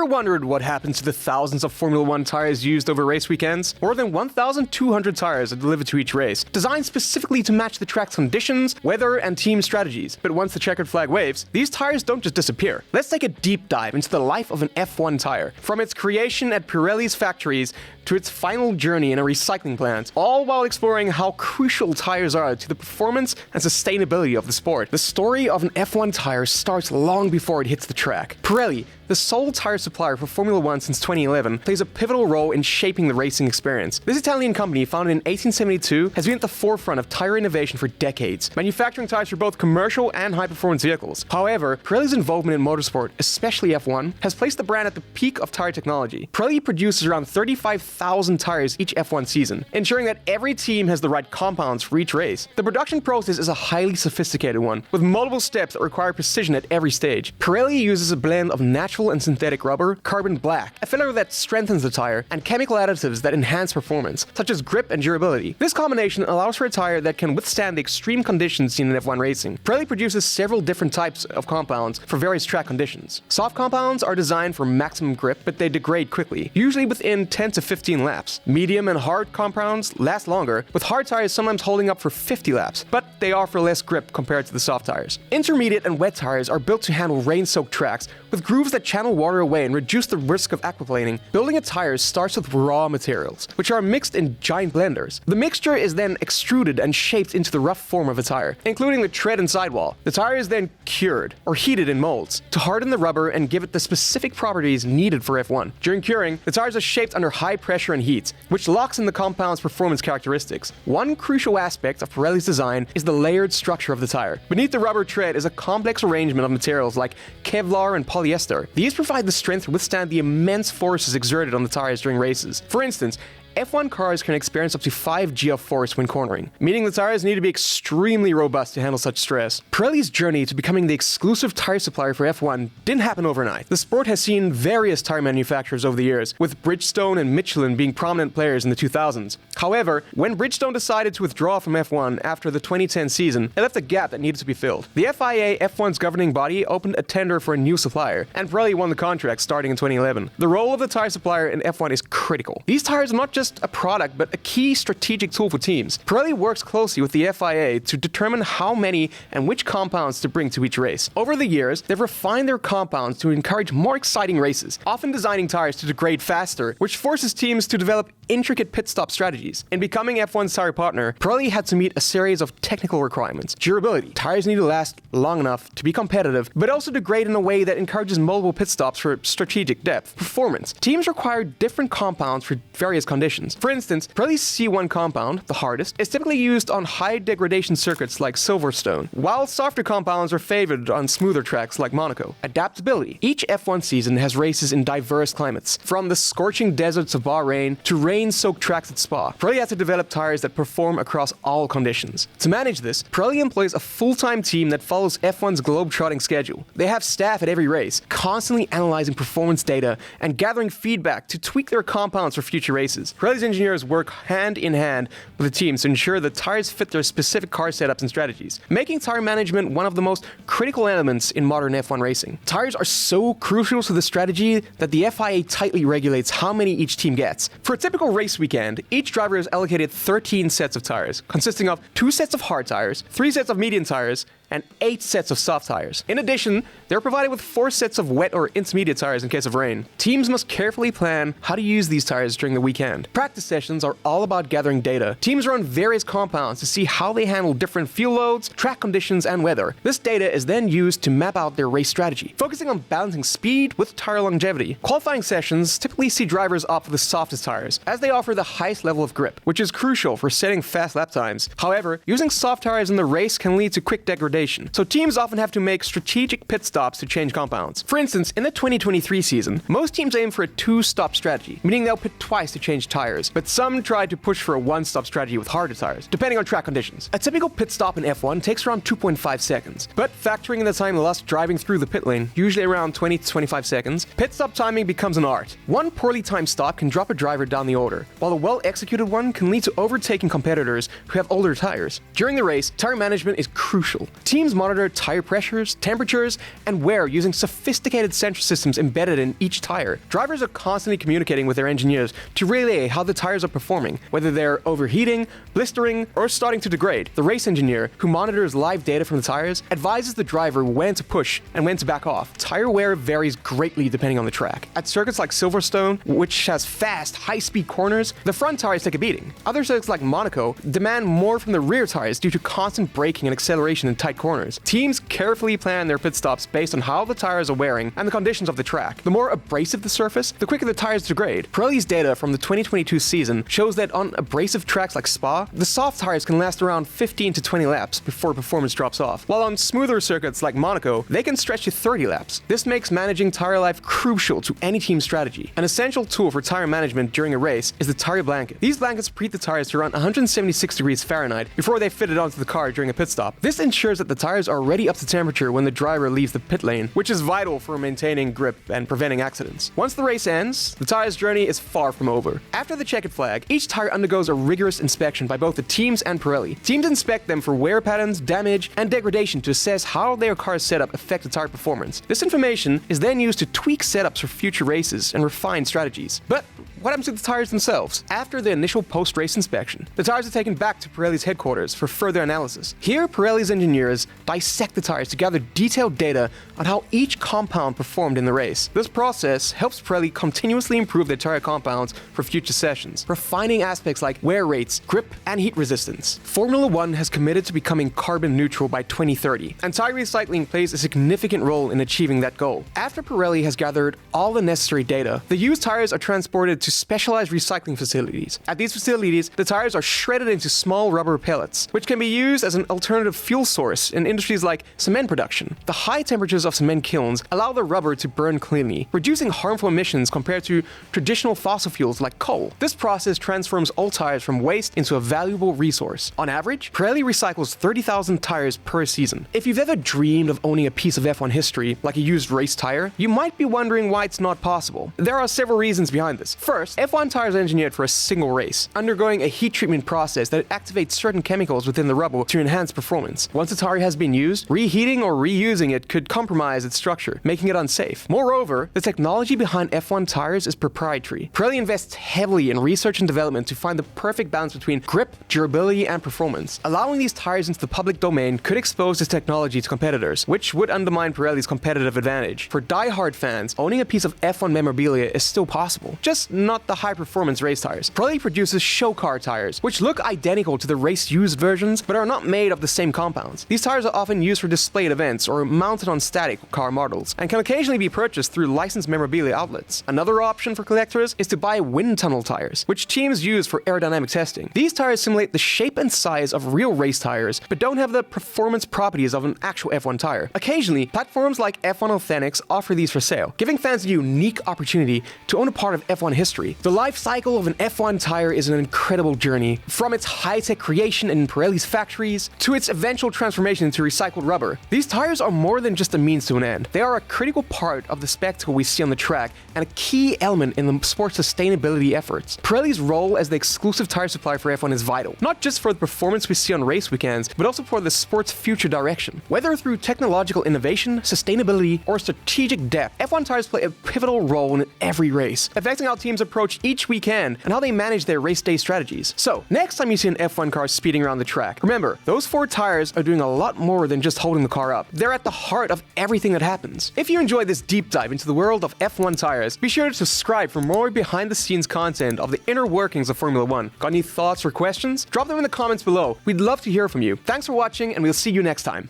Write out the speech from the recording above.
Ever wondered what happens to the thousands of Formula One tires used over race weekends? More than 1,200 tires are delivered to each race, designed specifically to match the track's conditions, weather, and team strategies. But once the checkered flag waves, these tires don't just disappear. Let's take a deep dive into the life of an F1 tire, from its creation at Pirelli's factories to its final journey in a recycling plant, all while exploring how crucial tires are to the performance and sustainability of the sport. The story of an F1 tire starts long before it hits the track. Pirelli, the sole tire supplier for Formula One since 2011, plays a pivotal role in shaping the racing experience. This Italian company, founded in 1872, has been at the forefront of tire innovation for decades, manufacturing tires for both commercial and high-performance vehicles. However, Pirelli's involvement in motorsport, especially F1, has placed the brand at the peak of tire technology. Pirelli produces around 35,000 tires each F1 season, ensuring that every team has the right compounds for each race. The production process is a highly sophisticated one, with multiple steps that require precision at every stage. Pirelli uses a blend of natural and synthetic rubber, carbon black, a filler that strengthens the tire, and chemical additives that enhance performance, such as grip and durability. This combination allows for a tire that can withstand the extreme conditions seen in F1 racing. Pirelli produces several different types of compounds for various track conditions. Soft compounds are designed for maximum grip, but they degrade quickly, usually within 10 to 15 laps. Medium and hard compounds last longer, with hard tires sometimes holding up for 50 laps, but they offer less grip compared to the soft tires. Intermediate and wet tires are built to handle rain-soaked tracks, with grooves that channel water away and reduce the risk of aquaplaning. Building a tire starts with raw materials, which are mixed in giant blenders. The mixture is then extruded and shaped into the rough form of a tire, including the tread and sidewall. The tire is then cured, or heated in molds, to harden the rubber and give it the specific properties needed for F1. During curing, the tires are shaped under high pressure and heat, which locks in the compound's performance characteristics. One crucial aspect of Pirelli's design is the layered structure of the tire. Beneath the rubber tread is a complex arrangement of materials like Kevlar and polyester. These provide the strength to withstand the immense forces exerted on the tires during races. For instance, F1 cars can experience up to 5 G of force when cornering, meaning the tires need to be extremely robust to handle such stress. Pirelli's journey to becoming the exclusive tire supplier for F1 didn't happen overnight. The sport has seen various tire manufacturers over the years, with Bridgestone and Michelin being prominent players in the 2000s. However, when Bridgestone decided to withdraw from F1 after the 2010 season, it left a gap that needed to be filled. The FIA, F1's governing body, opened a tender for a new supplier, and Pirelli won the contract starting in 2011. The role of the tire supplier in F1 is critical. These tires are not just a product, but a key strategic tool for teams. Pirelli works closely with the FIA to determine how many and which compounds to bring to each race. Over the years, they've refined their compounds to encourage more exciting races, often designing tires to degrade faster, which forces teams to develop intricate pit stop strategies. In becoming F1's tire partner, Pirelli had to meet a series of technical requirements. Durability. Tires need to last long enough to be competitive, but also degrade in a way that encourages multiple pit stops for strategic depth. Performance. Teams require different compounds for various conditions. For instance, Pirelli's C1 compound, the hardest, is typically used on high degradation circuits like Silverstone, while softer compounds are favored on smoother tracks like Monaco. Adaptability. Each F1 season has races in diverse climates, from the scorching deserts of Bahrain to rain-soaked tracks at Spa. Pirelli has to develop tires that perform across all conditions. To manage this, Pirelli employs a full-time team that follows F1's globe-trotting schedule. They have staff at every race, constantly analyzing performance data and gathering feedback to tweak their compounds for future races. Pirelli's engineers work hand in hand with the teams to ensure that tires fit their specific car setups and strategies, making tire management one of the most critical elements in modern F1 racing. Tires are so crucial to the strategy that the FIA tightly regulates how many each team gets. For a typical race weekend, each driver is allocated 13 sets of tires, consisting of 2 sets of hard tires, 3 sets of medium tires, and 8 sets of soft tires. In addition, they're provided with 4 sets of wet or intermediate tires in case of rain. Teams must carefully plan how to use these tires during the weekend. Practice sessions are all about gathering data. Teams run various compounds to see how they handle different fuel loads, track conditions, and weather. This data is then used to map out their race strategy, focusing on balancing speed with tire longevity. Qualifying sessions typically see drivers opt for the softest tires, as they offer the highest level of grip, which is crucial for setting fast lap times. However, using soft tires in the race can lead to quick degradation, so teams often have to make strategic pit stops to change compounds. For instance, in the 2023 season, most teams aim for a 2-stop strategy, meaning they'll pit twice to change tires, but some try to push for a 1-stop strategy with harder tires, depending on track conditions. A typical pit stop in F1 takes around 2.5 seconds, but factoring in the time lost driving through the pit lane, usually around 20 to 25 seconds, pit stop timing becomes an art. One poorly timed stop can drop a driver down the order, while a well-executed one can lead to overtaking competitors who have older tires. During the race, tire management is crucial. Teams monitor tire pressures, temperatures, and wear using sophisticated sensor systems embedded in each tire. Drivers are constantly communicating with their engineers to relay how the tires are performing, whether they're overheating, blistering, or starting to degrade. The race engineer, who monitors live data from the tires, advises the driver when to push and when to back off. Tire wear varies greatly depending on the track. At circuits like Silverstone, which has fast, high-speed corners, the front tires take a beating. Other circuits like Monaco demand more from the rear tires due to constant braking and acceleration in tight corners. Teams carefully plan their pit stops based on how the tires are wearing and the conditions of the track. The more abrasive the surface, the quicker the tires degrade. Pirelli's data from the 2022 season shows that on abrasive tracks like Spa, the soft tires can last around 15 to 20 laps before performance drops off, while on smoother circuits like Monaco, they can stretch to 30 laps. This makes managing tire life crucial to any team strategy. An essential tool for tire management during a race is the tire blanket. These blankets preheat the tires to around 176 degrees Fahrenheit before they fit it onto the car during a pit stop. This ensures that the tires are already up to temperature when the driver leaves the pit lane, which is vital for maintaining grip and preventing accidents. Once the race ends, the tire's journey is far from over. After the checkered flag, each tire undergoes a rigorous inspection by both the teams and Pirelli. Teams inspect them for wear patterns, damage, and degradation to assess how their car's setup affect the tire performance. This information is then used to tweak setups for future races and refine strategies. But what happens to the tires themselves? After the initial post-race inspection, the tires are taken back to Pirelli's headquarters for further analysis. Here, Pirelli's engineers dissect the tires to gather detailed data on how each compound performed in the race. This process helps Pirelli continuously improve their tire compounds for future sessions, refining aspects like wear rates, grip, and heat resistance. Formula One has committed to becoming carbon neutral by 2030, and tire recycling plays a significant role in achieving that goal. After Pirelli has gathered all the necessary data, the used tires are transported to specialized recycling facilities. At these facilities, the tires are shredded into small rubber pellets, which can be used as an alternative fuel source in industries like cement production. The high temperatures of cement kilns allow the rubber to burn cleanly, reducing harmful emissions compared to traditional fossil fuels like coal. This process transforms old tires from waste into a valuable resource. On average, Pirelli recycles 30,000 tires per season. If you've ever dreamed of owning a piece of F1 history, like a used race tire, you might be wondering why it's not possible. There are several reasons behind this. First, F1 tires are engineered for a single race, undergoing a heat treatment process that activates certain chemicals within the rubber to enhance performance. Once a tire has been used, reheating or reusing it could compromise its structure, making it unsafe. Moreover, the technology behind F1 tires is proprietary. Pirelli invests heavily in research and development to find the perfect balance between grip, durability, and performance. Allowing these tires into the public domain could expose this technology to competitors, which would undermine Pirelli's competitive advantage. For die-hard fans, owning a piece of F1 memorabilia is still possible, just not the high-performance race tires. Pirelli produces show car tires, which look identical to the race-used versions, but are not made of the same compounds. These tires are often used for display at events or mounted on static car models, and can occasionally be purchased through licensed memorabilia outlets. Another option for collectors is to buy wind tunnel tires, which teams use for aerodynamic testing. These tires simulate the shape and size of real race tires, but don't have the performance properties of an actual F1 tire. Occasionally, platforms like F1 Authentics offer these for sale, giving fans a unique opportunity to own a part of F1 history. The life cycle of an F1 tire is an incredible journey, from its high-tech creation in Pirelli's factories to its eventual transformation into recycled rubber. These tires are more than just a means to an end. They are a critical part of the spectacle we see on the track and a key element in the sport's sustainability efforts. Pirelli's role as the exclusive tire supplier for F1 is vital, not just for the performance we see on race weekends, but also for the sport's future direction. Whether through technological innovation, sustainability, or strategic depth, F1 tires play a pivotal role in every race, affecting how teams approach each weekend and how they manage their race day strategies. So, next time you see an F1 car speeding around the track, remember, those four tires are doing a lot more than just holding the car up. They're at the heart of everything that happens. If you enjoyed this deep dive into the world of F1 tires, be sure to subscribe for more behind-the-scenes content of the inner workings of Formula One. Got any thoughts or questions? Drop them in the comments below. We'd love to hear from you. Thanks for watching, and we'll see you next time.